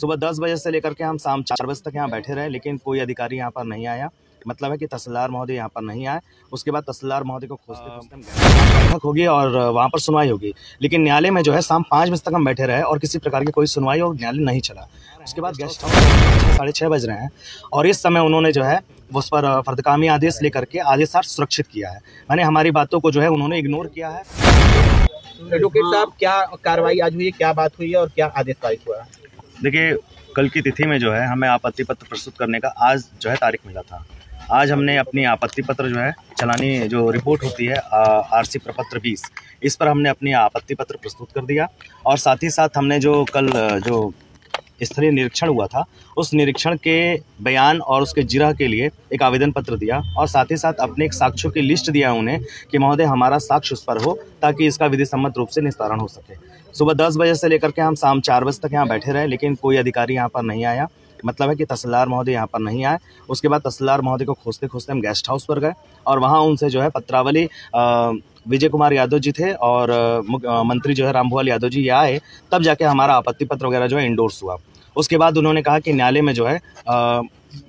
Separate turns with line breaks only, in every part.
सुबह 10 बजे से लेकर के हम शाम 4 बजे तक यहाँ बैठे रहे, लेकिन कोई अधिकारी यहाँ पर नहीं आया। मतलब है कि तहसीलदार महोदय यहाँ पर नहीं आए। उसके बाद तहसीलदार महोदय को खोजते बैठक होगी और वहाँ पर सुनवाई होगी, लेकिन न्यायालय में जो है शाम 5 बजे तक हम बैठे रहे और किसी प्रकार की कोई सुनवाई और न्यायालय नहीं चला। उसके बाद गेस्ट हाउस 6:30 बज रहे हैं और इस समय उन्होंने जो है उस पर फर्दकामी आदेश लेकर के आदेशार्थ सुरक्षित किया है। मैंने हमारी बातों को जो है उन्होंने इग्नोर किया है।
एडवोकेट साहब, क्या कार्रवाई आज हुई है, क्या बात हुई है और क्या आदेश पारित हुआ है?
देखिए, कल की तिथि में जो है हमें आपत्ति पत्र प्रस्तुत करने का आज जो है तारीख मिला था। आज हमने अपनी आपत्ति पत्र जो है चलानी जो रिपोर्ट होती है आरसी प्रपत्र 20, इस पर हमने अपनी आपत्ति पत्र प्रस्तुत कर दिया और साथ ही साथ हमने जो कल जो स्थलीय निरीक्षण हुआ था उस निरीक्षण के बयान और उसके जिरह के लिए एक आवेदन पत्र दिया और साथ ही साथ अपने एक साक्ष्यों की लिस्ट दिया उन्हें कि महोदय हमारा साक्ष्य उस पर हो ताकि इसका विधि सम्मत रूप से निस्तारण हो सके। सुबह 10 बजे से लेकर के हम शाम 4 बजे तक यहाँ बैठे रहे, लेकिन कोई अधिकारी यहाँ पर नहीं आया। मतलब है कि तहसीलदार महोदय यहाँ पर नहीं आए। उसके बाद तहसीलदार महोदय को खोजते खोजते हम गेस्ट हाउस पर गए और वहाँ उनसे जो है पत्रावली विजय कुमार यादव जी थे और मंत्री जो है रामभुआल यादव जी ये आए, तब जाके हमारा आपत्ति पत्र वगैरह जो है इंडोर्स हुआ। उसके बाद उन्होंने कहा कि न्यायालय में जो है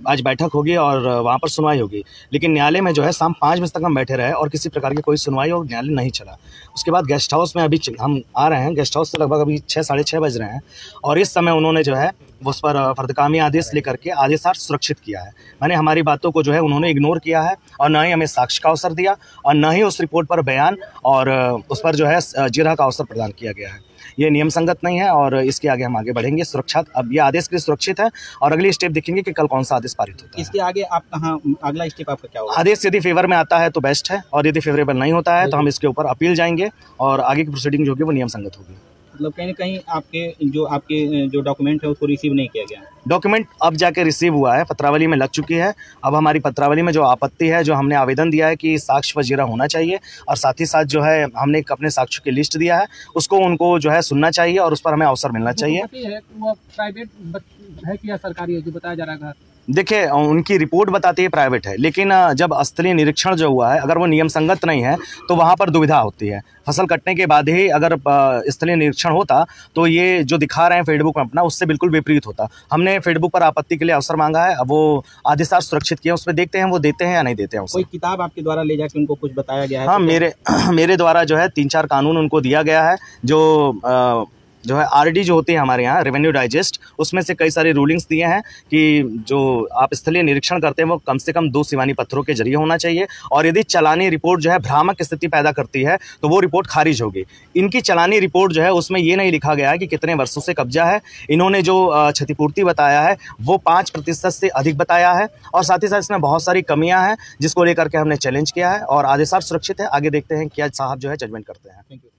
आज बैठक होगी और वहाँ पर सुनवाई होगी, लेकिन न्यायालय में जो है शाम 5 बजे तक हम बैठे रहे और किसी प्रकार की कोई सुनवाई और न्यायालय नहीं चला। उसके बाद गेस्ट हाउस में अभी हम आ रहे हैं, गेस्ट हाउस से लगभग अभी 6-6:30 बज रहे हैं और इस समय उन्होंने जो है उस पर फर्दकामी आदेश लेकर के आदेशार्थ सुरक्षित किया है। मैंने हमारी बातों को जो है उन्होंने इग्नोर किया है और न ही हमें साक्ष्य का अवसर दिया और न ही उस रिपोर्ट पर बयान और उस पर जो है जिरह का अवसर प्रदान किया गया है। ये नियम संगत नहीं है और इसके आगे हम आगे बढ़ेंगे। सुरक्षा अब ये आदेश के लिए सुरक्षित है और अगली स्टेप देखेंगे कि कल कौन सा आदेश पारित होता है।
इसके आगे आप कहाँ, अगला स्टेप आपका क्या होगा?
आदेश यदि फेवर में आता है तो बेस्ट है और यदि फेवरेबल नहीं होता है तो हम इसके ऊपर अपील जाएंगे और आगे की प्रोसीडिंग जो होगी वो नियम संगत होगी।
मतलब कहीं ना कहीं आपके जो डॉक्यूमेंट है उसको रिसीव नहीं किया गया?
डॉक्यूमेंट अब जाके रिसीव हुआ है, पत्रावली में लग चुकी है। अब हमारी पत्रावली में जो आपत्ति है, जो हमने आवेदन दिया है कि साक्ष्य व जिरह होना चाहिए और साथ ही साथ जो है हमने अपने साक्ष्य की लिस्ट दिया है, उसको उनको जो है सुनना चाहिए और उस पर हमें अवसर मिलना चाहिए।
वो प्राइवेट है कि सरकारी है जो बताया जा रहा है?
देखिए, उनकी रिपोर्ट बताती है प्राइवेट है, लेकिन जब स्थलीय निरीक्षण जो हुआ है अगर वो नियम संगत नहीं है तो वहाँ पर दुविधा होती है। फसल कटने के बाद ही अगर स्थलीय निरीक्षण होता तो ये जो दिखा रहे हैं फेसबुक में अपना, उससे बिल्कुल विपरीत होता। हमने फेसबुक पर आपत्ति के लिए अवसर मांगा है, अब वो आदेशार्थ सुरक्षित किए, उसमें देखते हैं वो देते हैं या नहीं देते हैं।
कोई किताब आपके द्वारा ले जाके उनको कुछ बताया गया है?
हाँ, मेरे द्वारा जो है 3-4 कानून उनको दिया गया है, जो है आरडी जो होती है हमारे यहाँ रेवेन्यू डाइजेस्ट, उसमें से कई सारे रूलिंग्स दिए हैं कि जो आप स्थलीय निरीक्षण करते हैं वो कम से कम 2 सिवानी पत्थरों के जरिए होना चाहिए और यदि चलानी रिपोर्ट जो है भ्रामक स्थिति पैदा करती है तो वो रिपोर्ट खारिज होगी। इनकी चलानी रिपोर्ट जो है उसमें ये नहीं लिखा गया है कि कितने वर्षों से कब्जा है। इन्होंने जो क्षतिपूर्ति बताया है वो 5% से अधिक बताया है और साथ ही साथ इसमें बहुत सारी कमियाँ हैं जिसको लेकर के हमने चैलेंज किया है और आदेशार्थ सुरक्षित है। आगे देखते हैं क्या साहब जो है जजमेंट करते हैं।
Thank you.